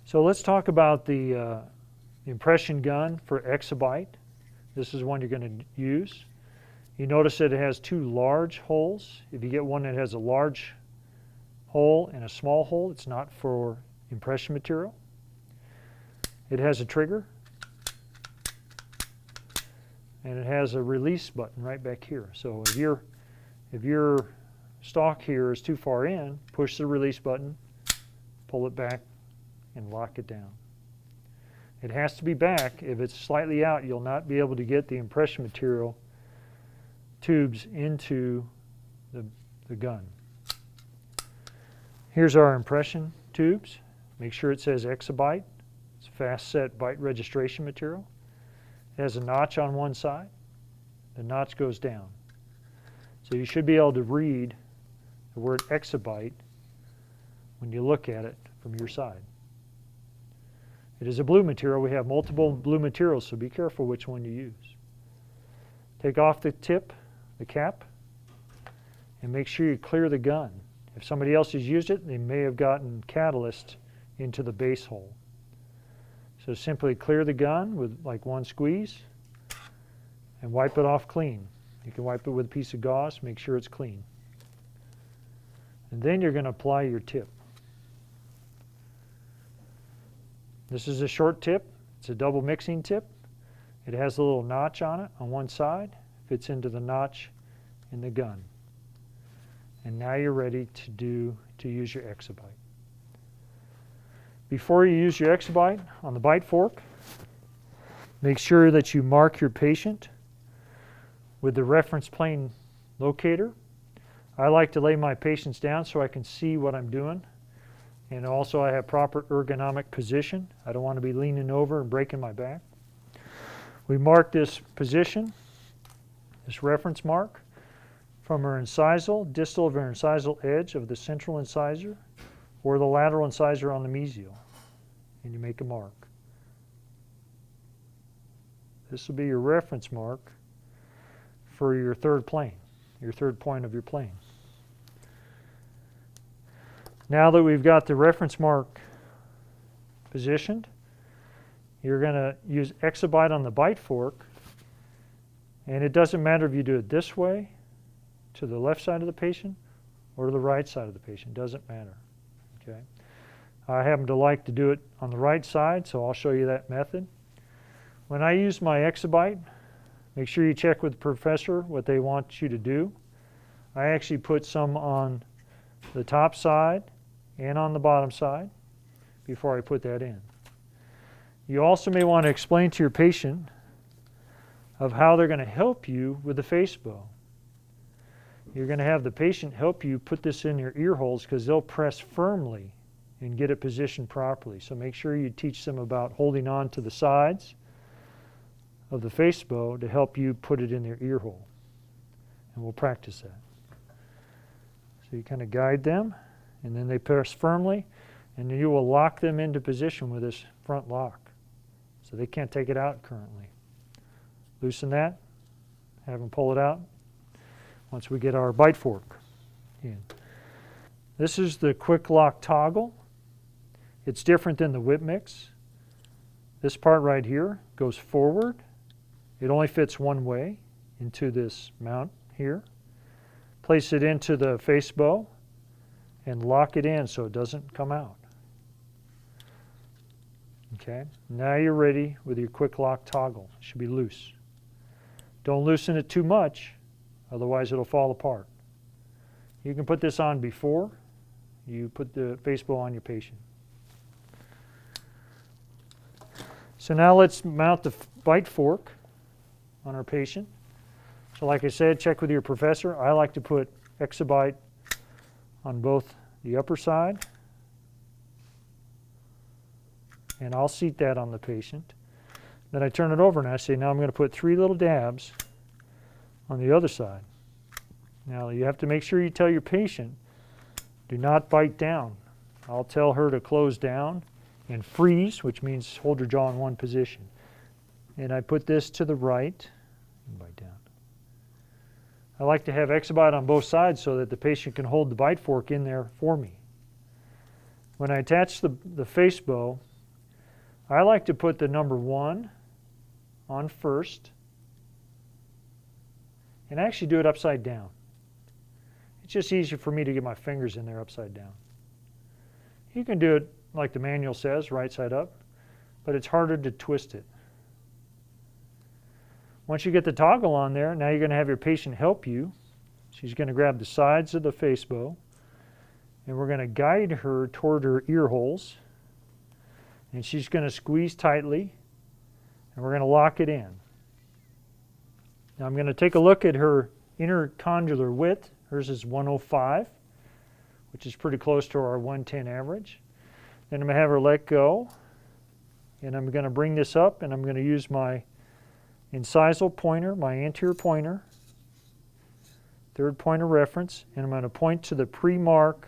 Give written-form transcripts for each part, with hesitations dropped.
So let's talk about the impression gun for exabyte. This is one you're going to use. You notice that it has two large holes. If you get one that has a large hole and a small hole, it's not for impression material. It has a trigger, and it has a release button right back here. So if your stock here is too far in, push the release button, pull it back, and lock it down. It has to be back. If it's slightly out, you'll not be able to get the impression material tubes into the gun. Here's our impression tubes. Make sure it says exabyte. It's fast set byte registration material. It has a notch on one side. The notch goes down. So you should be able to read the word exabyte when you look at it from your side. It is a blue material. We have multiple blue materials, so be careful which one you use. Take off the tip, the cap, and make sure you clear the gun. If somebody else has used it, they may have gotten catalyst into the base hole. So simply clear the gun with like one squeeze and wipe it off clean. You can wipe it with a piece of gauze, make sure it's clean. And then you're going to apply your tip. This is a short tip. It's a double mixing tip. It has a little notch on it on one side. Fits into the notch in the gun. And now you're ready to use your exabyte. Before you use your exabyte on the bite fork, make sure that you mark your patient with the reference plane locator. I like to lay my patients down so I can see what I'm doing. And also I have proper ergonomic position. I don't want to be leaning over and breaking my back. We mark this position, this reference mark, from our incisal, distal of our incisal edge of the central incisor, or the lateral incisor on the mesial, and you make a mark. This will be your reference mark for your third plane, your third point of your plane. Now that we've got the reference mark positioned, you're going to use exabyte on the bite fork, and it doesn't matter if you do it this way, to the left side of the patient, or to the right side of the patient. Doesn't matter. Okay. I happen to like to do it on the right side, so I'll show you that method. When I use my exabyte, make sure you check with the professor what they want you to do. I actually put some on the top side and on the bottom side before I put that in. You also may want to explain to your patient of how they're going to help you with the Facebow. You're going to have the patient help you put this in your ear holes because they'll press firmly and get it positioned properly. So make sure you teach them about holding on to the sides of the Facebow to help you put it in their ear hole. And we'll practice that. So you kind of guide them, and then they press firmly, and you will lock them into position with this front lock. So they can't take it out currently. Loosen that, have them pull it out once we get our bite fork in. This is the quick lock toggle. It's different than the whip mix. This part right here goes forward. It only fits one way into this mount here. Place it into the Facebow and lock it in so it doesn't come out. Okay, now you're ready with your quick lock toggle. It should be loose. Don't loosen it too much, otherwise it'll fall apart. You can put this on before you put the Facebow on your patient. So now let's mount the bite fork on our patient. So like I said, check with your professor. I like to put exabyte on both the upper side, and I'll seat that on the patient. Then I turn it over and I say, now I'm going to put 3 little dabs on the other side. Now you have to make sure you tell your patient, do not bite down. I'll tell her to close down and freeze, which means hold your jaw in one position. And I put this to the right and bite down. I like to have exabyte on both sides so that the patient can hold the bite fork in there for me. When I attach the Facebow I like to put the number 1 on first and actually do it upside down. It's just easier for me to get my fingers in there upside down. You can do it like the manual says, right side up, but it's harder to twist it. Once you get the toggle on there, now you're going to have your patient help you. She's going to grab the sides of the Facebow, and we're going to guide her toward her ear holes, and she's going to squeeze tightly, and we're going to lock it in. Now I'm going to take a look at her intercondylar width. Hers is 105, which is pretty close to our 110 average. Then I'm going to have her let go, and I'm going to bring this up, and I'm going to use my incisal pointer, my anterior pointer, third point of reference, and I'm going to point to the pre-mark,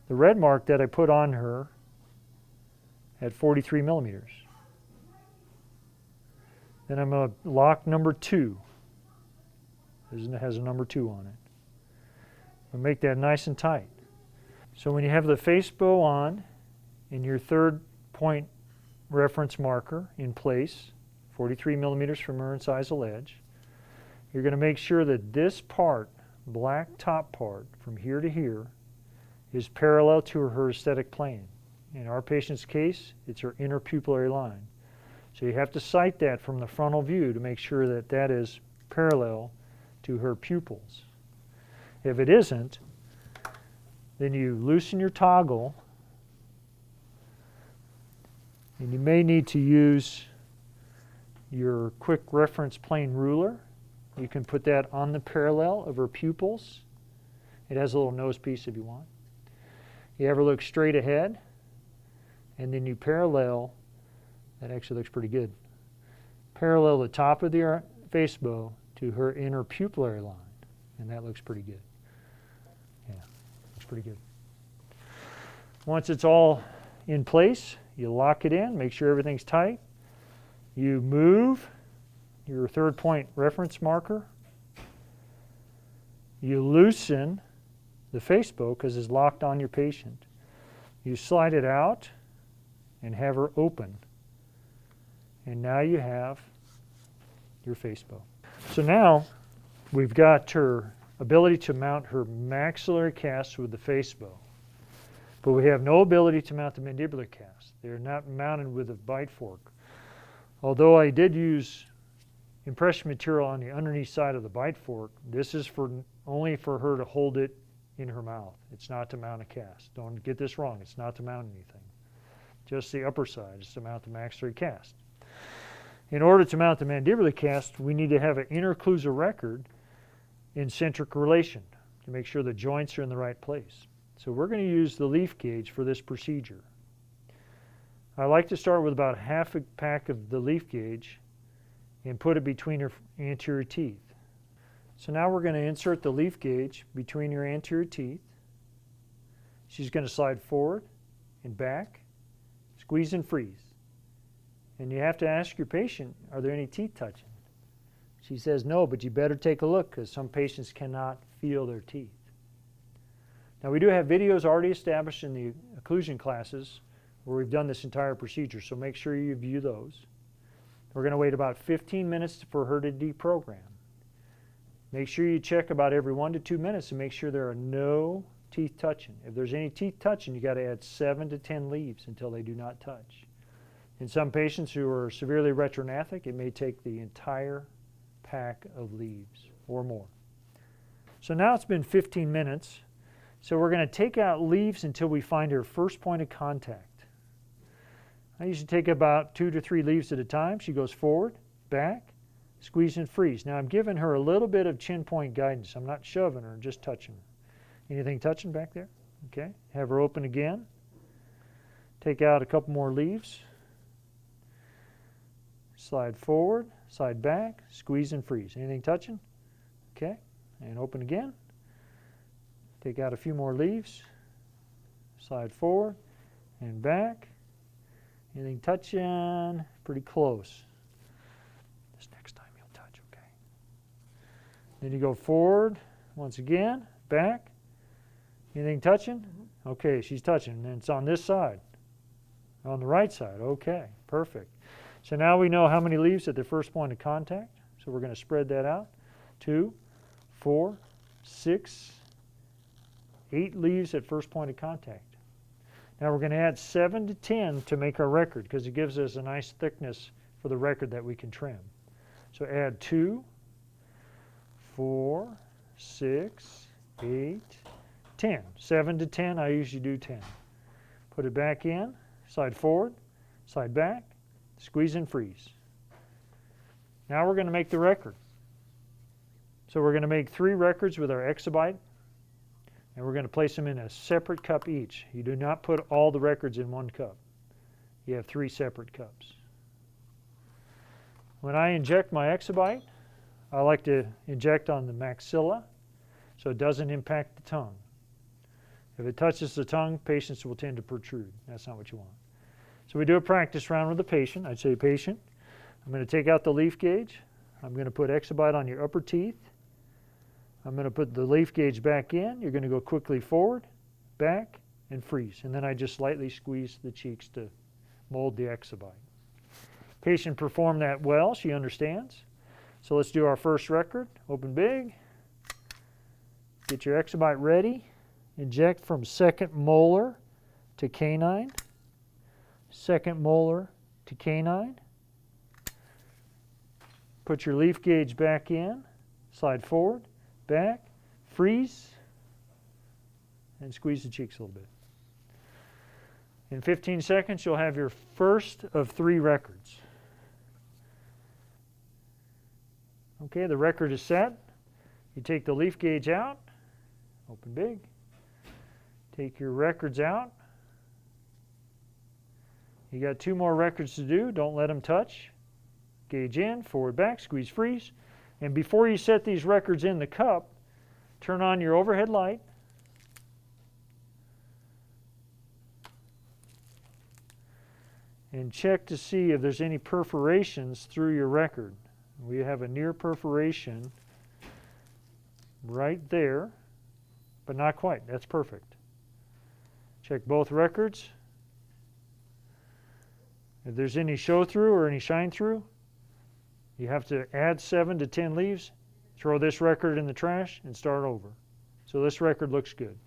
the red mark that I put on her at 43 millimeters. Then I'm going to lock number 2. It has a number 2 on it. I'll make that nice and tight. So when you have the Facebow on and your third point reference marker in place, 43 millimeters from her incisal edge, you're going to make sure that this part, black top part, from here to here, is parallel to her aesthetic plane. In our patient's case, it's her interpupillary line. So you have to sight that from the frontal view to make sure that that is parallel to her pupils. If it isn't, then you loosen your toggle, and you may need to use your quick reference plane ruler. You can put that on the parallel of her pupils. It has a little nose piece if you want. You ever look straight ahead, and then you parallel, that actually looks pretty good, parallel the top of the Facebow to her inner pupillary line, and that looks pretty good. Yeah, looks pretty good. Once it's all in place, you lock it in, make sure everything's tight. You move your third point reference marker. You loosen the Facebow because it's locked on your patient. You slide it out and have her open. And now you have your Facebow. So now we've got her ability to mount her maxillary cast with the Facebow. But we have no ability to mount the mandibular cast. They're not mounted with a bite fork. Although I did use impression material on the underneath side of the bite fork, this is only for her to hold it in her mouth. It's not to mount a cast. Don't get this wrong. It's not to mount anything. Just the upper side is to mount the maxillary cast. In order to mount the mandibular cast, we need to have an interocclusal record in centric relation to make sure the joints are in the right place. So we're going to use the leaf gauge for this procedure. I like to start with about half a pack of the leaf gauge and put it between her anterior teeth. So now we're going to insert the leaf gauge between your anterior teeth. She's going to slide forward and back, squeeze and freeze. And you have to ask your patient, are there any teeth touching? She says no, but you better take a look because some patients cannot feel their teeth. Now we do have videos already established in the occlusion classes where we've done this entire procedure, so make sure you view those. We're going to wait about 15 minutes for her to deprogram. Make sure you check about every 1 to 2 minutes and make sure there are no teeth touching. If there's any teeth touching, you got to add 7 to 10 leaves until they do not touch. In some patients who are severely retrognathic, it may take the entire pack of leaves or more. So now it's been 15 minutes. So we're going to take out leaves until we find her first point of contact. I usually take about 2 to 3 leaves at a time. She goes forward, back, squeeze and freeze. Now I'm giving her a little bit of chin point guidance. I'm not shoving her, just touching her. Anything touching back there? Okay. Have her open again. Take out a couple more leaves. Slide forward, slide back, squeeze and freeze. Anything touching? Okay. And open again. Take out a few more leaves. Slide forward and back. Anything touching? Pretty close. This next time you'll touch, okay? Then you go forward once again, back. Anything touching? Okay, she's touching, and it's on this side. On the right side, okay, perfect. So now we know how many leaves at the first point of contact. So we're going to spread that out. 2, 4, 6, 8 leaves at first point of contact. Now we're going to add 7 to 10 to make our record because it gives us a nice thickness for the record that we can trim. So add 2, 4, 6, 8, 10. 7 to 10, I usually do 10. Put it back in, slide forward, slide back, squeeze and freeze. Now we're going to make the record. So we're going to make 3 records with our exabyte, and we're going to place them in a separate cup each. You do not put all the records in one cup. You have 3 separate cups. When I inject my exabyte, I like to inject on the maxilla so it doesn't impact the tongue. If it touches the tongue, patients will tend to protrude. That's not what you want. So we do a practice round with the patient. I'd say, patient, I'm going to take out the leaf gauge. I'm going to put exabyte on your upper teeth. I'm going to put the leaf gauge back in. You're going to go quickly forward, back, and freeze. And then I just lightly squeeze the cheeks to mold the exabyte. Patient performed that well. She understands. So let's do our first record. Open big. Get your exabyte ready. Inject from second molar to canine. Second molar to canine. Put your leaf gauge back in. Slide forward, back, freeze, and squeeze the cheeks a little bit. In 15 seconds, you'll have your first of 3 records. Okay, the record is set. You take the leaf gauge out, open big, take your records out. You got 2 more records to do. Don't let them touch. Gauge in, forward, back, squeeze, freeze. And before you set these records in the cup, turn on your overhead light. And check to see if there's any perforations through your record. We have a near perforation right there, but not quite. That's perfect. Check both records. If there's any show through or any shine through, you have to add 7 to 10 leaves, throw this record in the trash, and start over. So this record looks good.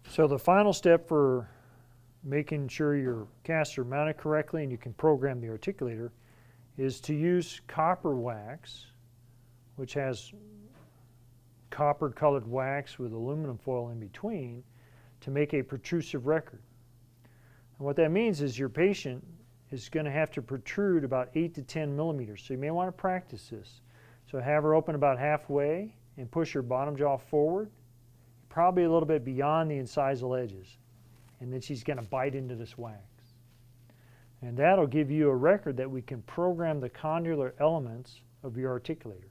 So the final step for making sure your casts are mounted correctly and you can program the articulator is to use copper wax, which has copper colored wax with aluminum foil in between, to make a protrusive record. And what that means is your patient is going to have to protrude about 8 to 10 millimeters. So you may want to practice this. So have her open about halfway and push her bottom jaw forward, probably a little bit beyond the incisal edges. And then she's going to bite into this wax. And that'll give you a record that we can program the condylar elements of your articulator.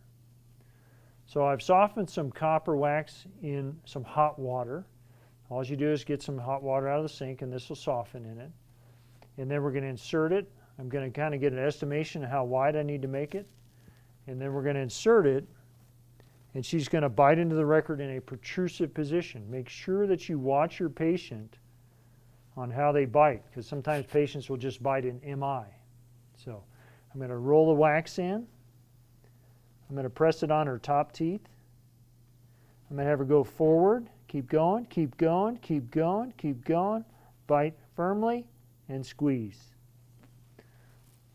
So I've softened some copper wax in some hot water. All you do is get some hot water out of the sink and this will soften in it. And then we're going to insert it. I'm going to kind of get an estimation of how wide I need to make it. And then we're going to insert it, and she's going to bite into the record in a protrusive position. Make sure that you watch your patient on how they bite, because sometimes patients will just bite in MI. So I'm going to roll the wax in. I'm going to press it on her top teeth. I'm going to have her go forward. Keep going, keep going, keep going, keep going. Bite firmly and squeeze.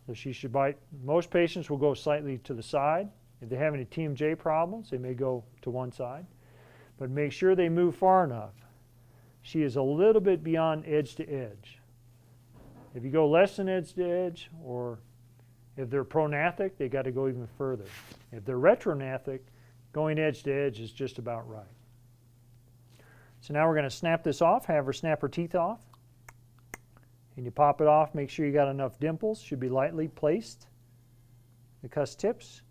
So she should bite. Most patients will go slightly to the side. If they have any TMJ problems, they may go to one side. But make sure they move far enough. She is a little bit beyond edge to edge. If you go less than edge to edge, or if they're prognathic, they got to go even further. If they're retrognathic, going edge to edge is just about right. So now we're going to snap this off, have her snap her teeth off. And you pop it off, make sure you got enough dimples, should be lightly placed, the cuss tips.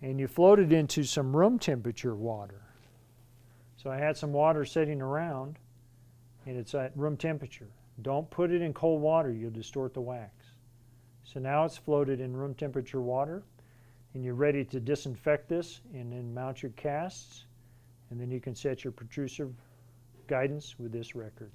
And you float it into some room temperature water. So I had some water sitting around, and it's at room temperature. Don't put it in cold water, you'll distort the wax. So now it's floated in room temperature water, and you're ready to disinfect this and then mount your casts, and then you can set your protrusive guidance with this record.